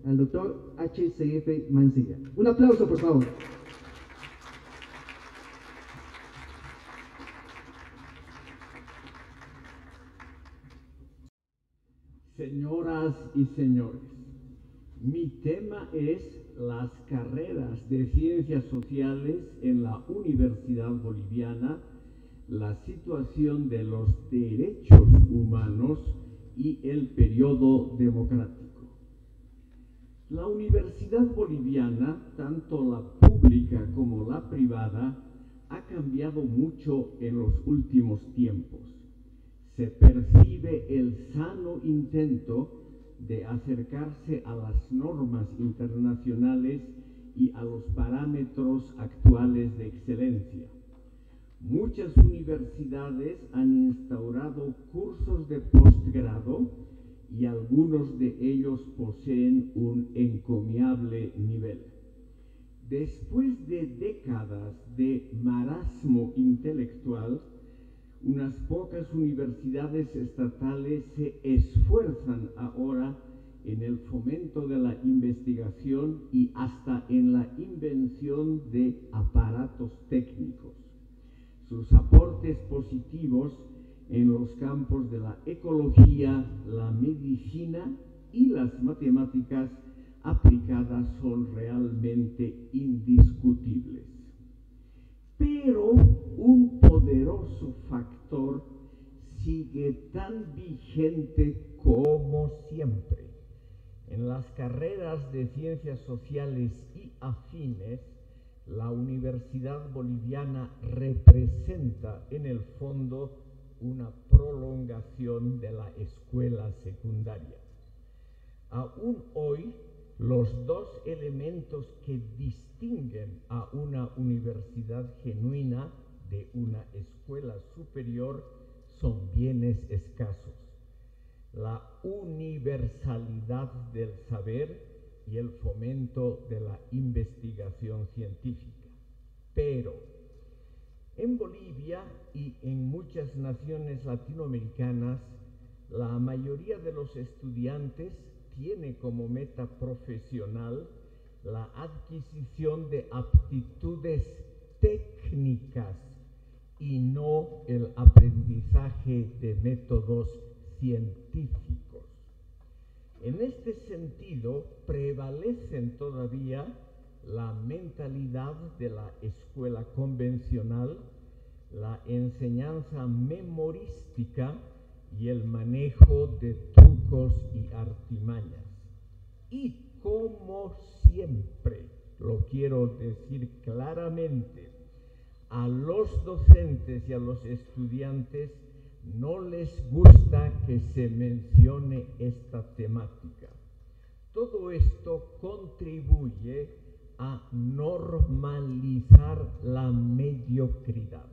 al doctor H.C.F. Mancilla. Un aplauso, por favor. Señoras y señores, mi tema es las carreras de ciencias sociales en la Universidad Boliviana, la situación de los derechos humanos y el periodo democrático. La Universidad Boliviana, tanto la pública como la privada, ha cambiado mucho en los últimos tiempos. Se percibe el sano intento de acercarse a las normas internacionales y a los parámetros actuales de excelencia. Muchas universidades han instaurado cursos de posgrado y algunos de ellos poseen un encomiable nivel. Después de décadas de marasmo intelectual, unas pocas universidades estatales se esfuerzan ahora en el fomento de la investigación y hasta en la invención de aparatos técnicos. Sus aportes positivos en los campos de la ecología, la medicina y las matemáticas aplicadas son realmente indiscutibles. Pero un poderoso factor sigue tan vigente como siempre. En las carreras de ciencias sociales y afines, la Universidad Boliviana representa en el fondo una prolongación de la escuela secundaria. Aún hoy, los dos elementos que distinguen a una universidad genuina de una escuela superior son bienes escasos: la universalidad del saber y el fomento de la investigación científica. Pero en Bolivia y en muchas naciones latinoamericanas, la mayoría de los estudiantes tiene como meta profesional la adquisición de aptitudes técnicas y no el aprendizaje de métodos científicos. En este sentido, prevalecen todavía la mentalidad de la escuela convencional, la enseñanza memorística y el manejo de trucos y artimañas. Y como siempre, lo quiero decir claramente, a los docentes y a los estudiantes no les gusta que se mencione esta temática. Todo esto contribuye a normalizar la mediocridad.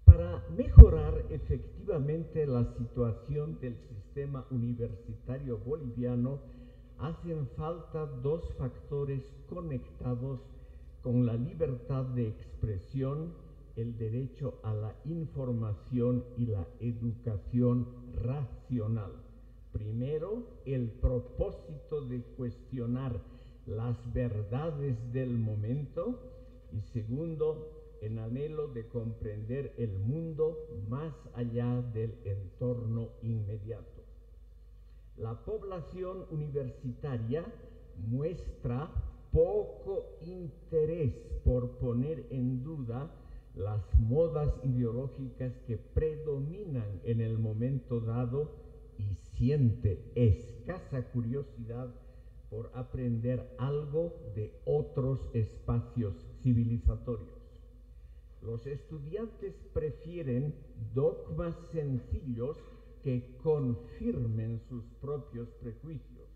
Para mejorar efectivamente la situación del sistema universitario boliviano, hacen falta dos factores conectados con la libertad de expresión, el derecho a la información y la educación racional. Primero, el propósito de cuestionar las verdades del momento, y segundo, el anhelo de comprender el mundo más allá del entorno inmediato. La población universitaria muestra poco interés por poner en duda las modas ideológicas que predominan en el momento dado y siente escasa curiosidad por aprender algo de otros espacios civilizatorios. Los estudiantes prefieren dogmas sencillos que confirmen sus propios prejuicios.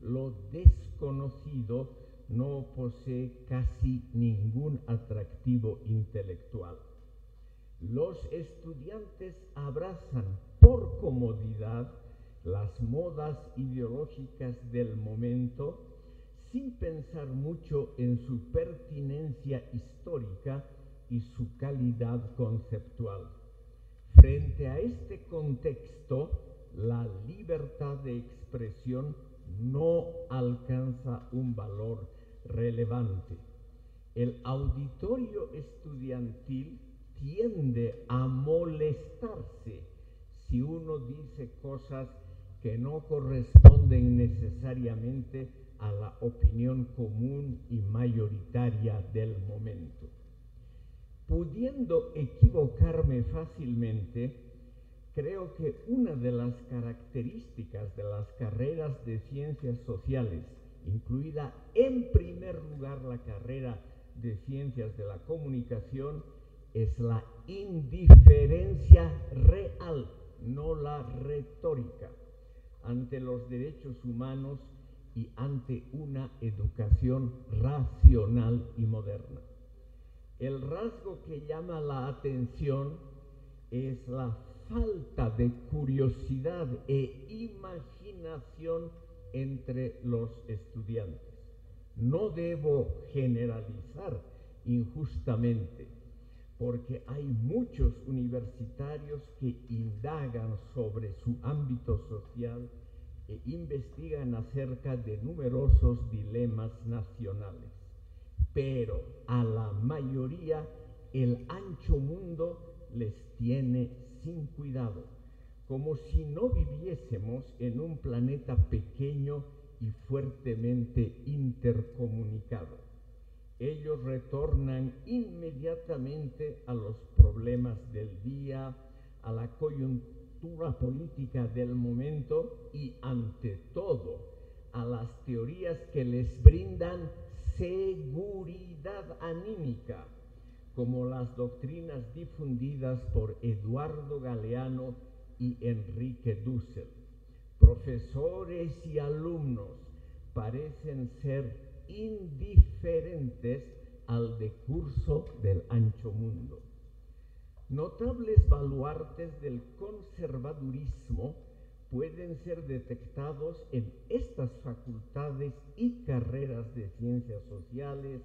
Lo desconocido no posee casi ningún atractivo intelectual. Los estudiantes abrazan por comodidad las modas ideológicas del momento sin pensar mucho en su pertinencia histórica y su calidad conceptual. Frente a este contexto, la libertad de expresión no alcanza un valor relevante. El auditorio estudiantil tiende a molestarse si uno dice cosas que no corresponden necesariamente a la opinión común y mayoritaria del momento. Pudiendo equivocarme fácilmente, creo que una de las características de las carreras de ciencias sociales, incluida en primer lugar la carrera de ciencias de la comunicación, es la indiferencia real, no la retórica, ante los derechos humanos y ante una educación racional y moderna. El rasgo que llama la atención es la falta de curiosidad e imaginación entre los estudiantes. No debo generalizar injustamente, porque hay muchos universitarios que indagan sobre su ámbito social e investigan acerca de numerosos dilemas nacionales. Pero a la mayoría el ancho mundo les tiene sin cuidado, como si no viviésemos en un planeta pequeño y fuertemente intercomunicado. Ellos retornan inmediatamente a los problemas del día, a la coyuntura política del momento y, ante todo, a las teorías que les brindan seguridad anímica, como las doctrinas difundidas por Eduardo Galeano y Enrique Dussel. Profesores y alumnos parecen ser indiferentes al decurso del ancho mundo. Notables baluartes del conservadurismo pueden ser detectados en estas facultades y carreras de ciencias sociales,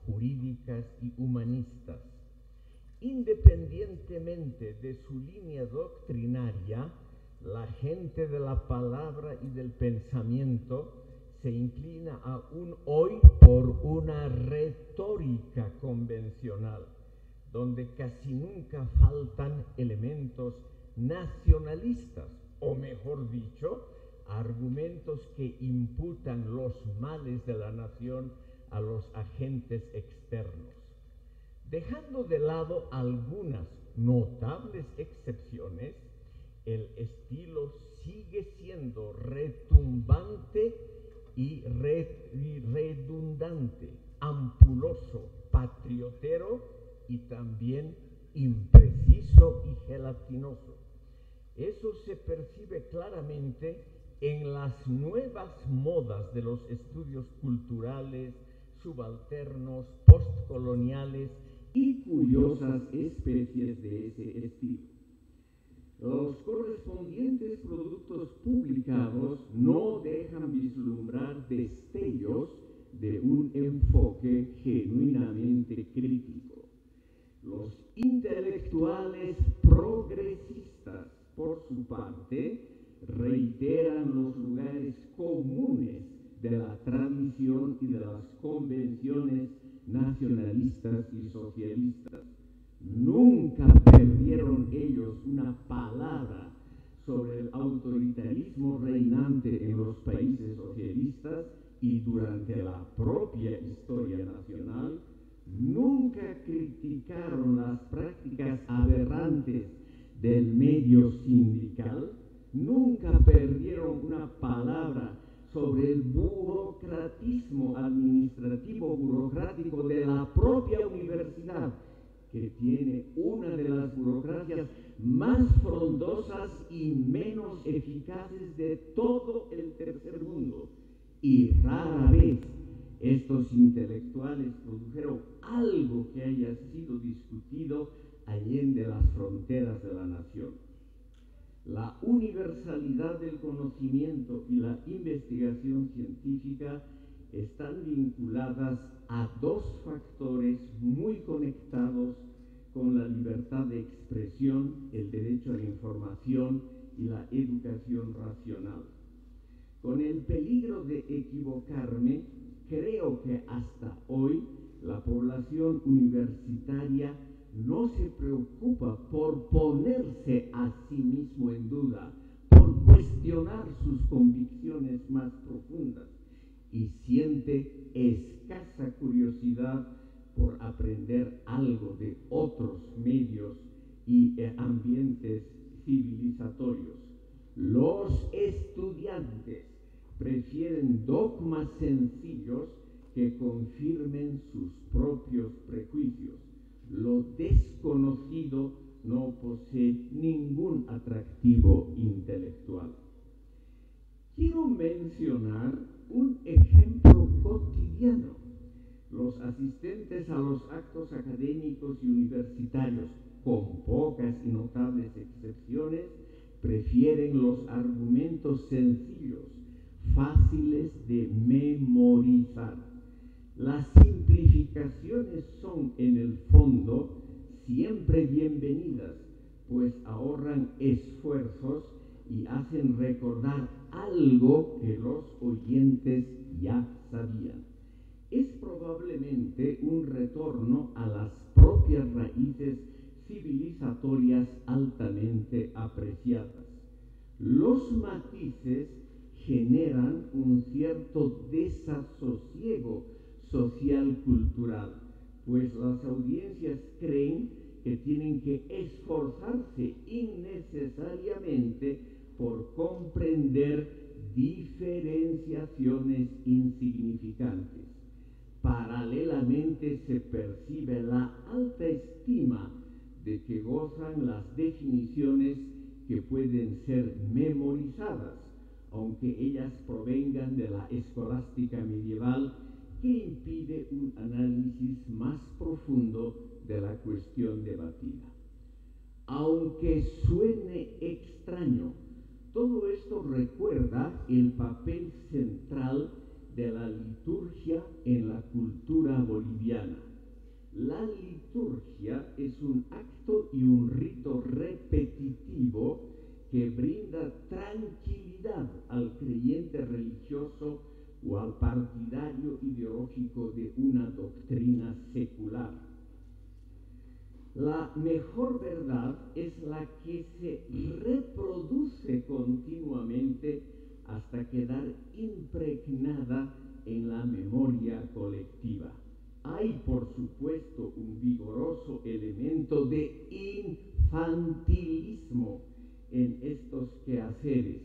jurídicas y humanistas. Independientemente de su línea doctrinaria, la gente de la palabra y del pensamiento se inclina aún hoy por una retórica convencional, donde casi nunca faltan elementos nacionalistas, o mejor dicho, argumentos que imputan los males de la nación a los agentes externos. Dejando de lado algunas notables excepciones, el estilo sigue siendo retumbante y redundante, ampuloso, patriotero y también impreciso y gelatinoso. Eso se percibe claramente en las nuevas modas de los estudios culturales, subalternos, postcoloniales y curiosas especies de ese estilo. Los correspondientes productos publicados no dejan vislumbrar destellos de un enfoque genuinamente crítico. Los intelectuales progresistas, por su parte, reiteran los lugares comunes de la tradición y de las convenciones nacionalistas y socialistas. Nunca perdieron ellos una palabra sobre el autoritarismo reinante en los países socialistas y durante la propia historia nacional. Nunca criticaron las prácticas aberrantes del medio sindical. Nunca perdieron una palabra sobre el burocratismo administrativo burocrático de la propia universidad, que tiene una de las burocracias más frondosas y menos eficaces de todo el tercer mundo. Y rara vez estos intelectuales produjeron algo que haya sido discutido allende las fronteras de la nación. La universalidad del conocimiento y la investigación científica están vinculadas a dos factores muy conectados con la libertad de expresión, el derecho a la información y la educación racional. Con el peligro de equivocarme, creo que hasta hoy la población universitaria no se preocupa por ponerse a sí mismo en duda, por cuestionar sus convicciones más profundas y siente escasa curiosidad por aprender algo de otros medios y ambientes civilizatorios. Los estudiantes prefieren dogmas sencillos que confirmen sus propios prejuicios. Lo desconocido no posee ningún atractivo intelectual. Quiero mencionar un ejemplo cotidiano. Los asistentes a los actos académicos y universitarios, con pocas y notables excepciones, prefieren los argumentos sencillos, fáciles de memorizar. Las simplificaciones son, en el fondo, siempre bienvenidas, pues ahorran esfuerzos y hacen recordar algo que los oyentes ya sabían. Es probablemente un retorno a las propias raíces civilizatorias altamente apreciadas. Los matices generan un cierto desasosiego social-cultural, pues las audiencias creen que tienen que esforzarse innecesariamente por comprender diferenciaciones insignificantes. Paralelamente se percibe la alta estima de que gozan las definiciones que pueden ser memorizadas, aunque ellas provengan de la escolástica medieval, que impide un análisis más profundo de la cuestión debatida. Aunque suene extraño, todo esto recuerda el papel central de la liturgia en la cultura boliviana. La liturgia es un acto y un rito repetitivo que brinda tranquilidad al creyente religioso o al partidario ideológico de una doctrina secular. La mejor verdad es la que se reproduce continuamente hasta quedar impregnada en la memoria colectiva. Hay, por supuesto, un vigoroso elemento de infantilismo en estos quehaceres,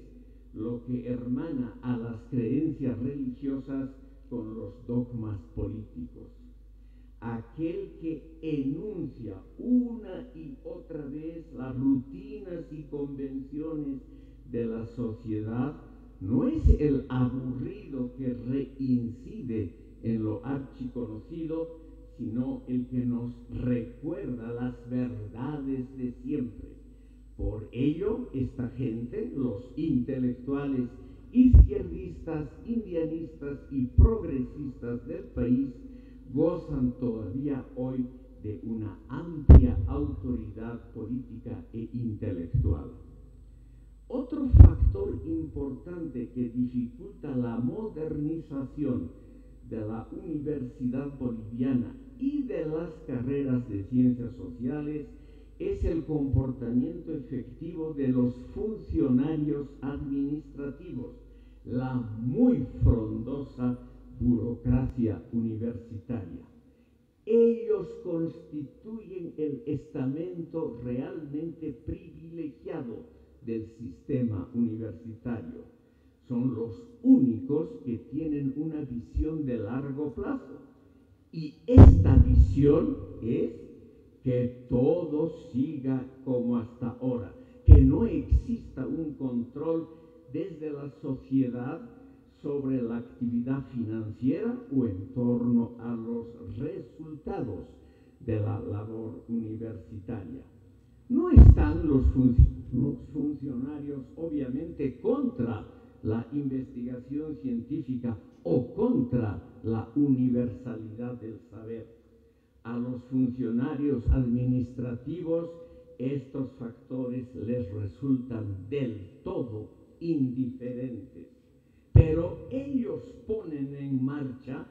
lo que hermana a las creencias religiosas con los dogmas políticos. Aquel que enuncia una y otra vez las rutinas y convenciones de la sociedad no es el aburrido que reincide en lo archiconocido, sino el que nos recuerda las verdades de siempre. Por ello, esta gente, los intelectuales izquierdistas, indianistas y progresistas del país, gozan todavía hoy de una amplia autoridad política e intelectual. Otro factor importante que dificulta la modernización de la Universidad Boliviana y de las carreras de ciencias sociales es el comportamiento efectivo de los funcionarios administrativos, la muy frondosa burocracia universitaria. Ellos constituyen el estamento realmente privilegiado del sistema universitario. Son los únicos que tienen una visión de largo plazo. Y esta visión es que todo siga como hasta ahora, que no exista un control desde la sociedad sobre la actividad financiera o en torno a los resultados de la labor universitaria. No están los funcionarios obviamente contra la investigación científica o contra la universalidad del saber. A los funcionarios administrativos estos factores les resultan del todo indiferentes. pero ellos ponen en marcha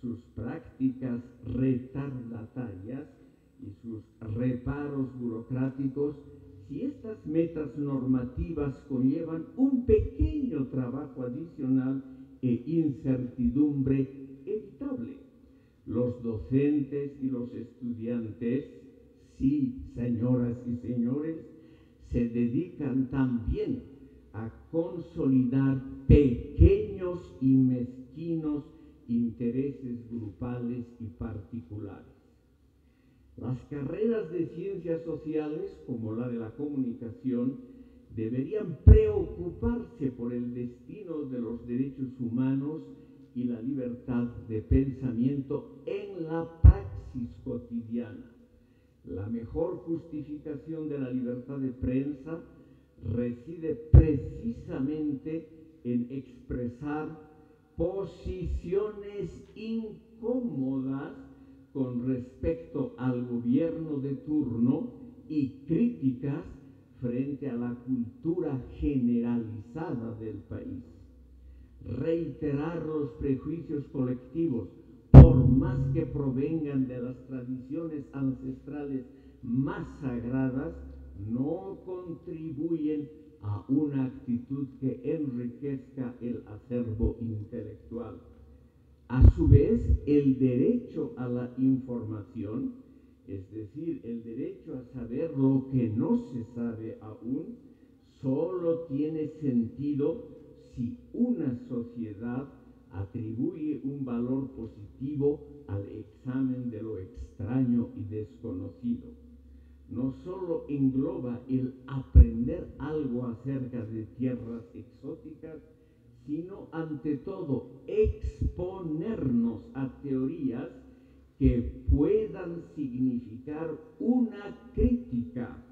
sus prácticas retardatarias y sus reparos burocráticos si estas metas normativas conllevan un pequeño trabajo adicional e incertidumbre evitable. Los docentes y los estudiantes, sí, señoras y señores, se dedican también a consolidar pequeños y mezquinos intereses grupales y particulares. Las carreras de ciencias sociales, como la de la comunicación, deberían preocuparse por el destino de los derechos humanos y la libertad de pensamiento en la praxis cotidiana. La mejor justificación de la libertad de prensa reside precisamente en expresar posiciones incómodas con respecto al gobierno de turno y críticas frente a la cultura generalizada del país. Reiterar los prejuicios colectivos, por más que provengan de las tradiciones ancestrales más sagradas, no contribuyen a una actitud que enriquezca el acervo intelectual. A su vez, el derecho a la información, es decir, el derecho a saber lo que no se sabe aún, solo tiene sentido si una sociedad atribuye un valor positivo al examen de lo extraño y desconocido. No solo engloba el aprender algo acerca de tierras exóticas, sino ante todo exponernos a teorías que puedan significar una crítica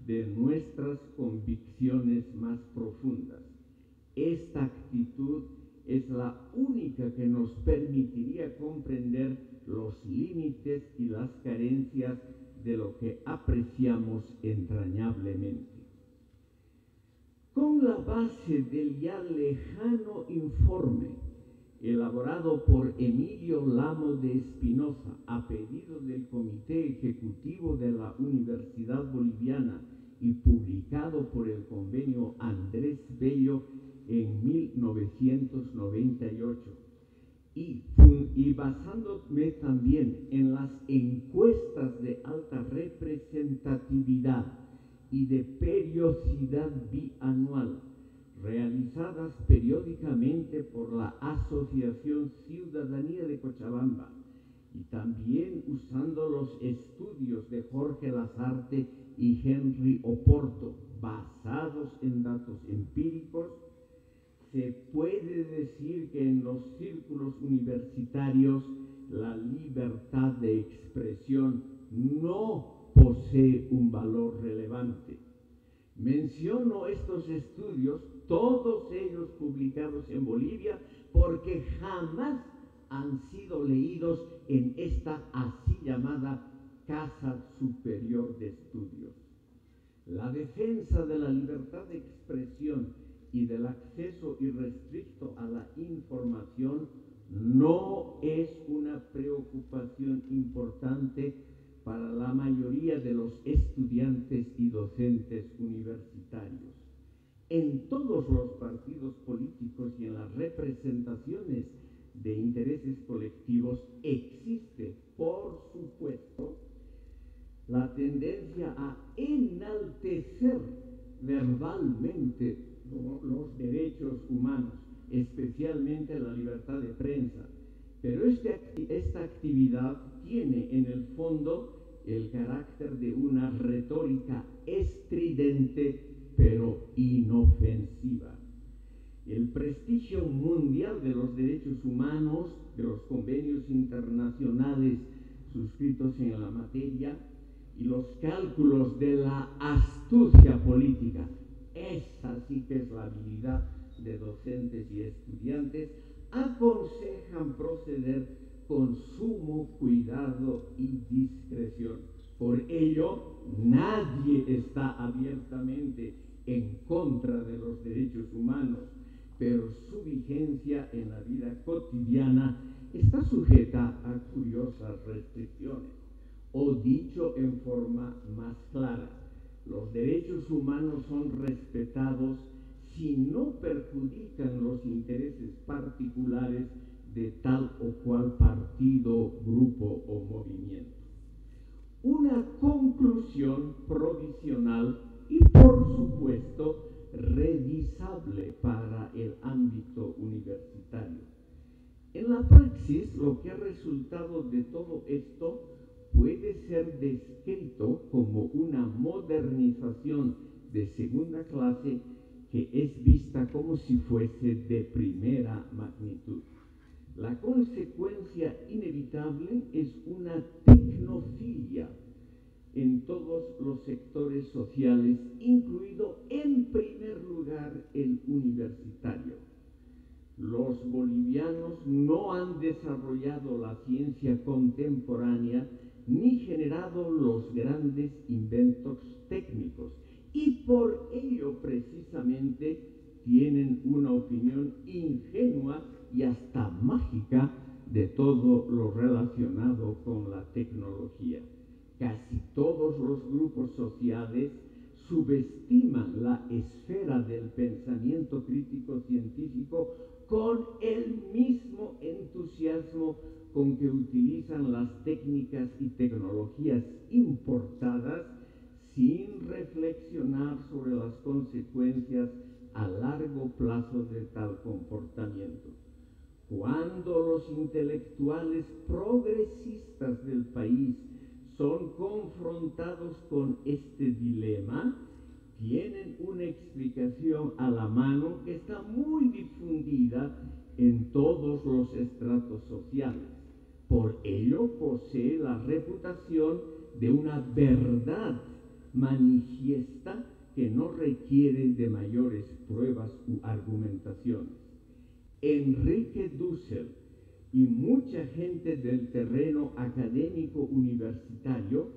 de nuestras convicciones más profundas. Esta actitud es la única que nos permitiría comprender los límites y las carencias de lo que apreciamos entrañablemente. Con la base del ya lejano informe elaborado por Emilio Lamo de Espinosa a pedido del Comité Ejecutivo de la Universidad Boliviana y publicado por el Convenio Andrés Bello en 1998, y basándome también en las encuestas de alta representatividad y de periodicidad bianual realizadas periódicamente por la Asociación Ciudadanía de Cochabamba, y también usando los estudios de Jorge Lasarte y Henry Oporto basados en datos empíricos, se puede decir que en los círculos universitarios la libertad de expresión no posee un valor relevante. Menciono estos estudios, todos ellos publicados en Bolivia, porque jamás han sido leídos en esta así llamada Casa Superior de Estudios. La defensa de la libertad de expresión y del acceso irrestricto a la información no es una preocupación importante para la mayoría de los estudiantes y docentes universitarios. En todos los partidos políticos y en las representaciones de intereses colectivos existe, por supuesto, la tendencia a enaltecer verbalmente los derechos humanos, especialmente la libertad de prensa. Pero esta actividad tiene en el fondo el carácter de una retórica estridente pero inofensiva. El prestigio mundial de los derechos humanos, de los convenios internacionales suscritos en la materia y los cálculos de la astucia política, esa sí que es la habilidad de docentes y estudiantes, aconsejan proceder con sumo cuidado y discreción. Por ello, nadie está abiertamente en contra de los derechos humanos, pero su vigencia en la vida cotidiana está sujeta a curiosas restricciones. O dicho en forma más clara, los derechos humanos son respetados si no perjudican los intereses particulares de tal o cual partido, grupo o movimiento. Una conclusión provisional y, por supuesto, revisable para el ámbito universitario. En la praxis, lo que ha resultado de todo esto puede ser descrito como una modernización de segunda clase que es vista como si fuese de primera magnitud. La consecuencia inevitable es una tecnofilia en todos los sectores sociales, incluido en primer lugar el universitario. Los bolivianos no han desarrollado la ciencia contemporánea ni generado los grandes inventos técnicos, y por ello precisamente tienen una opinión ingenua y hasta mágica de todo lo relacionado con la tecnología. Casi todos los grupos sociales subestiman la esfera del pensamiento crítico científico con el mismo entusiasmo con que utilizan las técnicas y tecnologías importadas sin reflexionar sobre las consecuencias a largo plazo de tal comportamiento. Cuando los intelectuales progresistas del país son confrontados con este dilema, tienen una explicación a la mano que está muy difundida en todos los estratos sociales. Por ello posee la reputación de una verdad manifiesta que no requiere de mayores pruebas u argumentaciones. Enrique Dussel y mucha gente del terreno académico universitario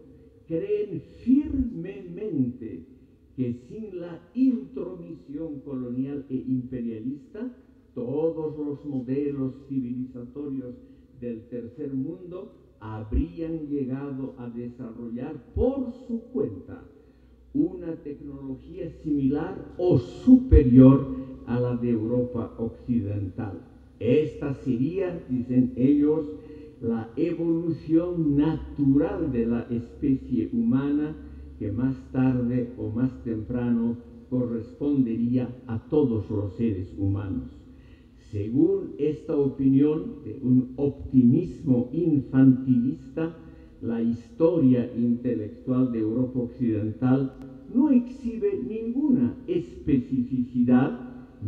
creen firmemente que sin la intromisión colonial e imperialista, todos los modelos civilizatorios del tercer mundo habrían llegado a desarrollar por su cuenta una tecnología similar o superior a la de Europa occidental. Esta sería, dicen ellos, la evolución natural de la especie humana que más tarde o más temprano correspondería a todos los seres humanos. Según esta opinión de un optimismo infantilista, la historia intelectual de Europa occidental no exhibe ninguna especificidad,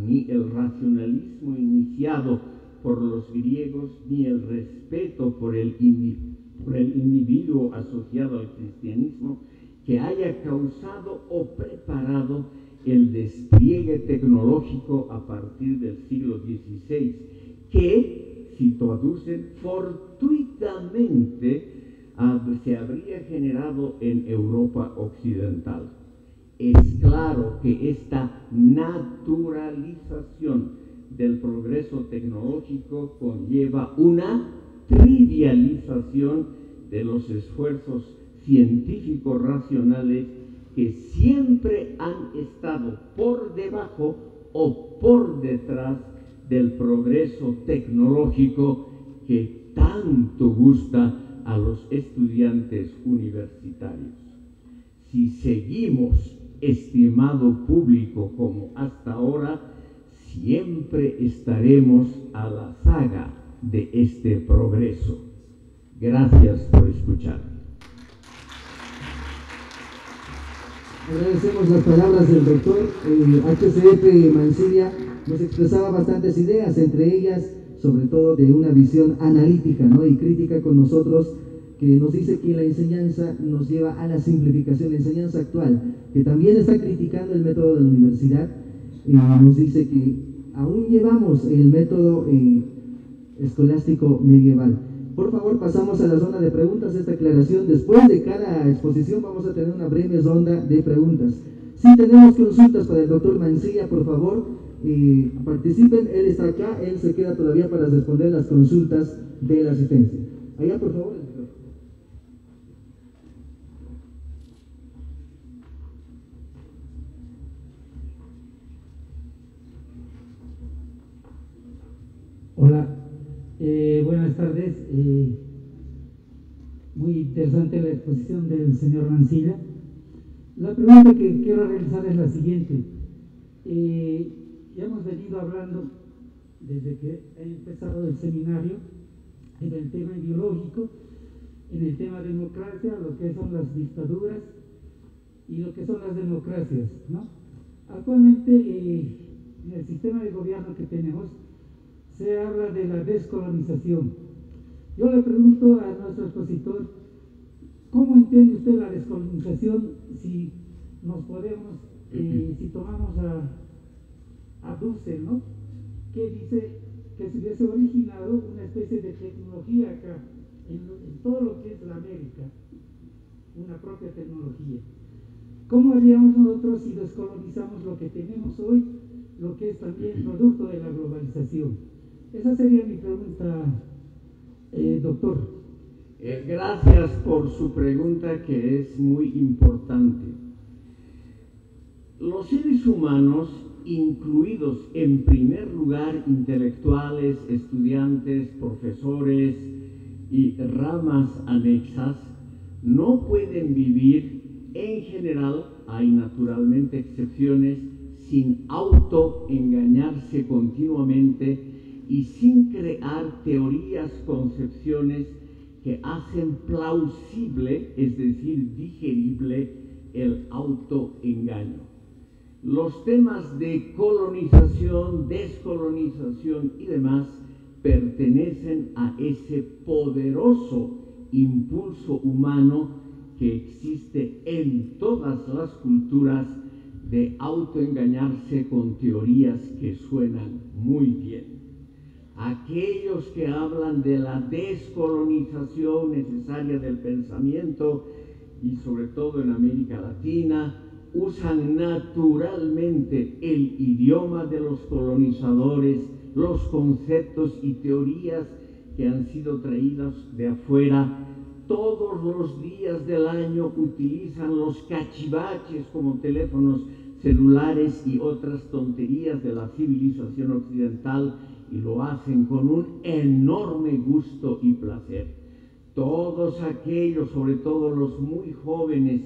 ni el racionalismo iniciado por los griegos, ni el respeto por el individuo asociado al cristianismo, que haya causado o preparado el despliegue tecnológico a partir del siglo XVI, que, si traducen, fortuitamente se habría generado en Europa occidental. Es claro que esta naturalización del progreso tecnológico conlleva una trivialización de los esfuerzos científicos racionales que siempre han estado por debajo o por detrás del progreso tecnológico que tanto gusta a los estudiantes universitarios. Si seguimos, estimado público, como hasta ahora, siempre estaremos a la zaga de este progreso. Gracias por escuchar. Agradecemos las palabras del doctor. HCF Mansilla nos expresaba bastantes ideas, entre ellas, sobre todo, de una visión analítica, ¿no?, y crítica con nosotros, que nos dice que la enseñanza nos lleva a la simplificación, la enseñanza actual, que también está criticando el método de la universidad, nos dice que aún llevamos el método escolástico medieval. Por favor, pasamos a la zona de preguntas. Esta aclaración, después de cada exposición vamos a tener una breve ronda de preguntas. Si tenemos consultas para el doctor Mansilla, por favor, participen. Él está acá, él se queda todavía para responder las consultas de la asistencia. Allá, por favor. Hola, buenas tardes. Muy interesante la exposición del señor Mancilla. La pregunta que quiero realizar es la siguiente. Ya hemos venido hablando desde que ha empezado el seminario en el tema ideológico, en el tema democracia, lo que son las dictaduras y lo que son las democracias, ¿no? Actualmente, en el sistema de gobierno que tenemos, se habla de la descolonización. Yo le pregunto a nuestro expositor, ¿cómo entiende usted la descolonización si nos podemos, si tomamos a Dussel, ¿no? Que dice que se hubiese originado una especie de tecnología acá, en todo lo que es la América, una propia tecnología. ¿Cómo haríamos nosotros si descolonizamos lo que tenemos hoy, lo que es también producto de la globalización? Esa sería mi pregunta, doctor. Gracias por su pregunta, que es muy importante. Los seres humanos, incluidos en primer lugar intelectuales, estudiantes, profesores y ramas anexas, no pueden vivir en general, hay naturalmente excepciones, sin autoengañarse continuamente y sin crear teorías, concepciones que hacen plausible, es decir, digerible, el autoengaño. Los temas de colonización, descolonización y demás pertenecen a ese poderoso impulso humano que existe en todas las culturas de autoengañarse con teorías que suenan muy bien. Aquellos que hablan de la descolonización necesaria del pensamiento, y sobre todo en América Latina, usan naturalmente el idioma de los colonizadores, los conceptos y teorías que han sido traídos de afuera. Todos los días del año utilizan los cachivaches como teléfonos celulares y otras tonterías de la civilización occidental, y lo hacen con un enorme gusto y placer. Todos aquellos, sobre todo los muy jóvenes,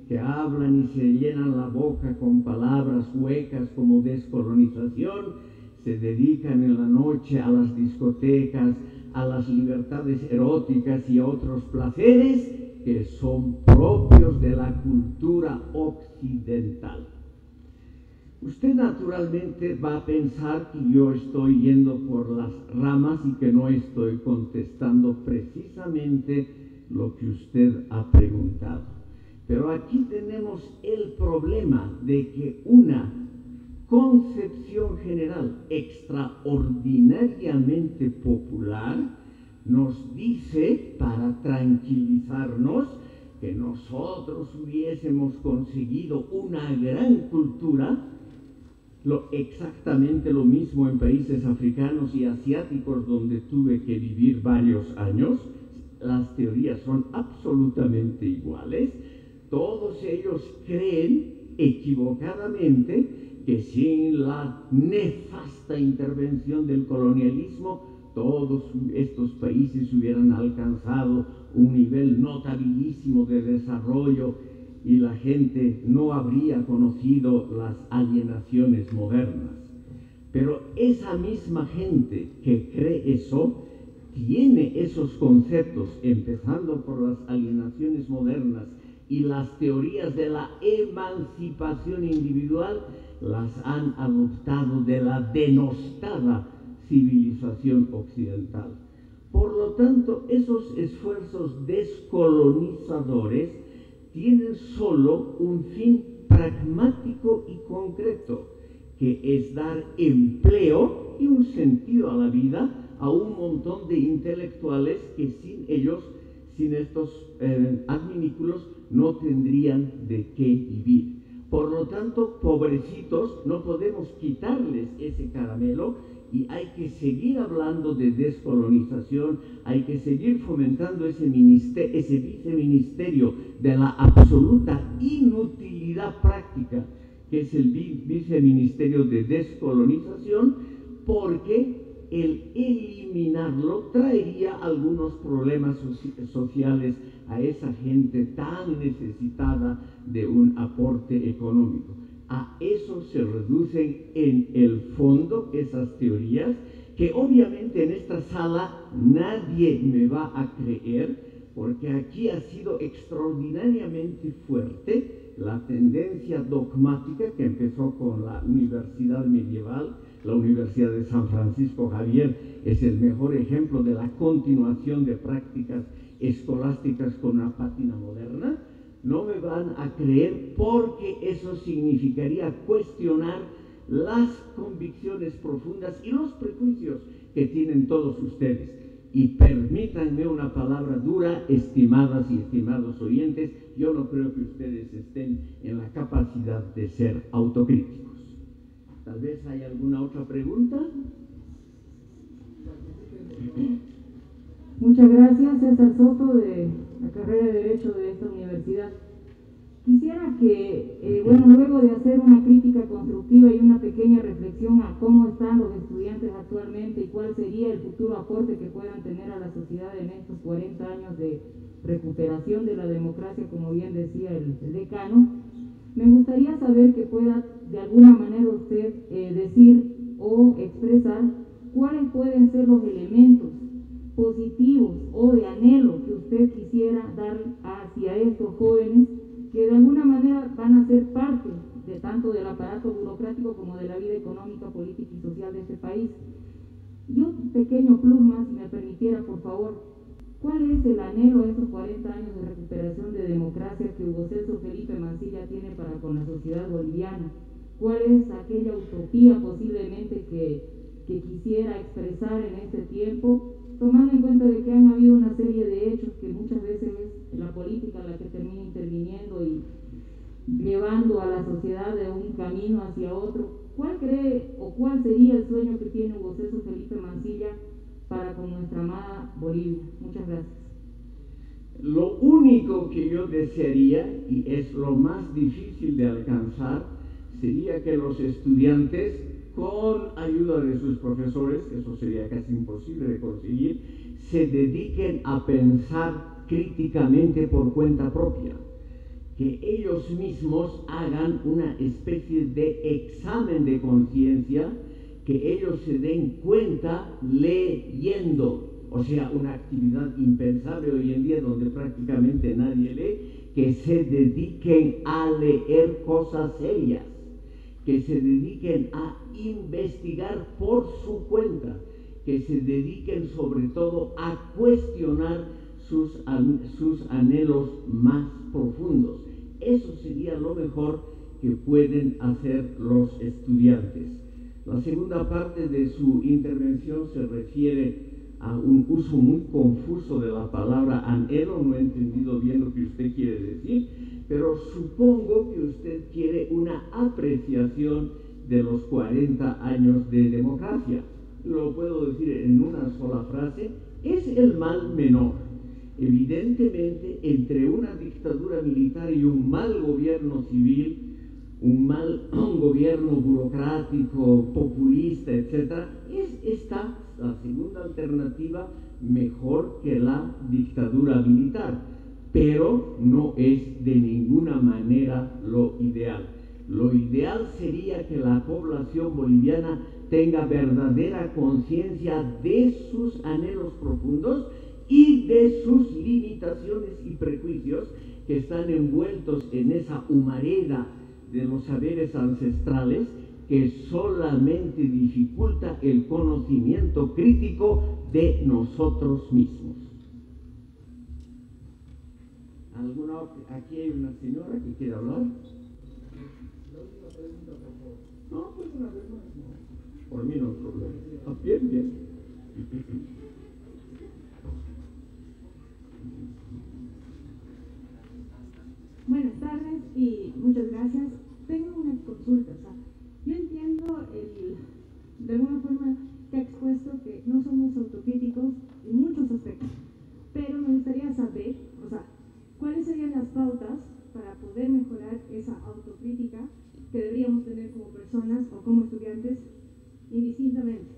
que hablan y se llenan la boca con palabras huecas como descolonización, se dedican en la noche a las discotecas, a las libertades eróticas y a otros placeres que son propios de la cultura occidental. Usted naturalmente va a pensar que yo estoy yendo por las ramas y que no estoy contestando precisamente lo que usted ha preguntado. Pero aquí tenemos el problema de que una concepción general extraordinariamente popular nos dice, para tranquilizarnos, que nosotros hubiésemos conseguido una gran cultura, exactamente lo mismo en países africanos y asiáticos donde tuve que vivir varios años. Las teorías son absolutamente iguales. Todos ellos creen equivocadamente que sin la nefasta intervención del colonialismo, todos estos países hubieran alcanzado un nivel notabilísimo de desarrollo y la gente no habría conocido las alienaciones modernas. Pero esa misma gente que cree eso, tiene esos conceptos, empezando por las alienaciones modernas y las teorías de la emancipación individual, las han adoptado de la denostada civilización occidental. Por lo tanto, esos esfuerzos descolonizadores tienen solo un fin pragmático y concreto, que es dar empleo y un sentido a la vida a un montón de intelectuales que sin ellos, sin estos adminículos, no tendrían de qué vivir. Por lo tanto, pobrecitos, no podemos quitarles ese caramelo y hay que seguir hablando de descolonización, hay que seguir fomentando ese viceministerio de la absoluta inutilidad práctica, que es el viceministerio de descolonización, porque el eliminarlo traería algunos problemas sociales a esa gente tan necesitada de un aporte económico. A eso se reducen en el fondo esas teorías, que obviamente en esta sala nadie me va a creer, porque aquí ha sido extraordinariamente fuerte la tendencia dogmática que empezó con la universidad medieval. La Universidad de San Francisco Javier es el mejor ejemplo de la continuación de prácticas escolásticas con una pátina moderna. No me van a creer, porque eso significaría cuestionar las convicciones profundas y los prejuicios que tienen todos ustedes. Y permítanme una palabra dura, estimadas y estimados oyentes, yo no creo que ustedes estén en la capacidad de ser autocríticos. Tal vez hay alguna otra pregunta. Muchas gracias, César Soto, de la carrera de Derecho de esta universidad. Quisiera que, luego de hacer una crítica constructiva y una pequeña reflexión a cómo están los estudiantes actualmente y cuál sería el futuro aporte que puedan tener a la sociedad en estos 40 años de recuperación de la democracia, como bien decía el decano, me gustaría saber que pueda de alguna manera usted decir o expresar cuáles pueden ser los elementos positivos o de anhelo que usted quisiera dar hacia estos jóvenes que de alguna manera van a ser parte de tanto del aparato burocrático como de la vida económica, política y social de este país. Y un pequeño plus más, si me permitiera, por favor. ¿Cuál es el anhelo de estos 40 años de recuperación de democracia que Hugo Celso Felipe Mansilla tiene para con la sociedad boliviana? ¿Cuál es aquella utopía posiblemente que quisiera expresar en este tiempo, tomando en cuenta de que han habido una serie de hechos que muchas veces es la política la que termina interviniendo y llevando a la sociedad de un camino hacia otro? ¿Cuál cree o cuál sería el sueño que tiene Hugo Celso Felipe Mansilla para con nuestra amada Bolivia? Muchas gracias. Lo único que yo desearía, y es lo más difícil de alcanzar, sería que los estudiantes, con ayuda de sus profesores, eso sería casi imposible de conseguir, se dediquen a pensar críticamente por cuenta propia, que ellos mismos hagan una especie de examen de conciencia, que ellos se den cuenta leyendo, o sea, una actividad impensable hoy en día donde prácticamente nadie lee, que se dediquen a leer cosas serias, que se dediquen a investigar por su cuenta, que se dediquen sobre todo a cuestionar sus anhelos más profundos. Eso sería lo mejor que pueden hacer los estudiantes. La segunda parte de su intervención se refiere a un uso muy confuso de la palabra anhelo. No he entendido bien lo que usted quiere decir, pero supongo que usted quiere una apreciación de los 40 años de democracia. Lo puedo decir en una sola frase: es el mal menor. Evidentemente, entre una dictadura militar y un mal gobierno civil, un gobierno burocrático, populista, etc., es esta, la segunda alternativa, mejor que la dictadura militar, pero no es de ninguna manera lo ideal. Lo ideal sería que la población boliviana tenga verdadera conciencia de sus anhelos profundos y de sus limitaciones y prejuicios que están envueltos en esa humareda de los saberes ancestrales que solamente dificulta el conocimiento crítico de nosotros mismos. Aquí hay una señora que quiere hablar. La última pregunta, por favor. No, pues una vez más. No. Por mí no hay problema. Bien, bien. Buenas tardes y muchas gracias. consulta. O sea, yo entiendo de alguna forma que ha expuesto que no somos autocríticos en muchos aspectos, pero me gustaría saber, o sea, ¿cuáles serían las pautas para poder mejorar esa autocrítica que deberíamos tener como personas o como estudiantes indistintamente?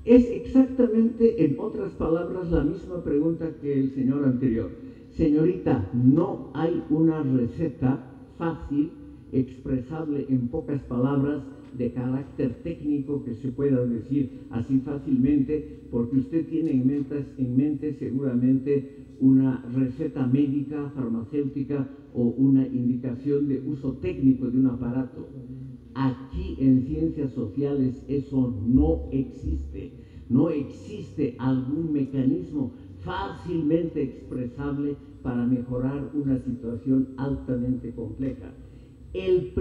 Es exactamente, en otras palabras, la misma pregunta que el señor anterior. Señorita, no hay una receta fácil, expresable en pocas palabras, de carácter técnico que se pueda decir así fácilmente, porque usted tiene en mente seguramente una receta médica, farmacéutica o una indicación de uso técnico de un aparato. Aquí en ciencias sociales eso no existe. No existe algún mecanismo fácilmente expresable para mejorar una situación altamente compleja. Lo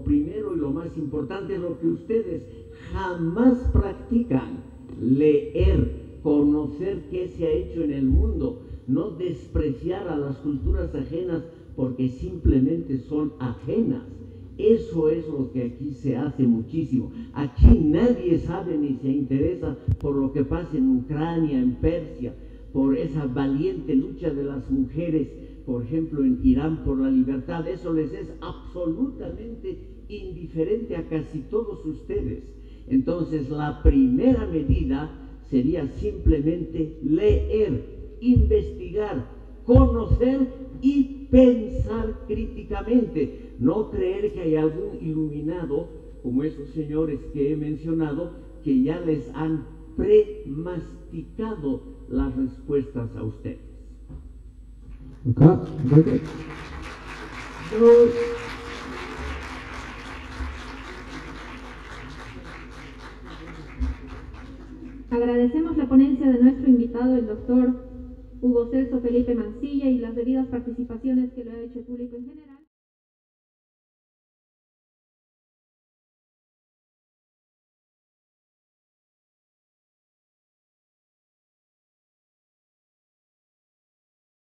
primero y lo más importante es lo que ustedes jamás practican: leer, conocer qué se ha hecho en el mundo, no despreciar a las culturas ajenas porque simplemente son ajenas. Eso es lo que aquí se hace muchísimo. Aquí nadie sabe ni se interesa por lo que pasa en Ucrania, en Persia, por esa valiente lucha de las mujeres, por ejemplo, en Irán por la libertad. Eso les es absolutamente indiferente a casi todos ustedes. Entonces, la primera medida sería simplemente leer, investigar, conocer y pensar críticamente. No creer que hay algún iluminado, como esos señores que he mencionado, que ya les han premasticado las respuestas a ustedes. Acá, Agradecemos la ponencia de nuestro invitado, el doctor Hugo Celso Felipe Mancilla, y las debidas participaciones que lo ha hecho el público en general.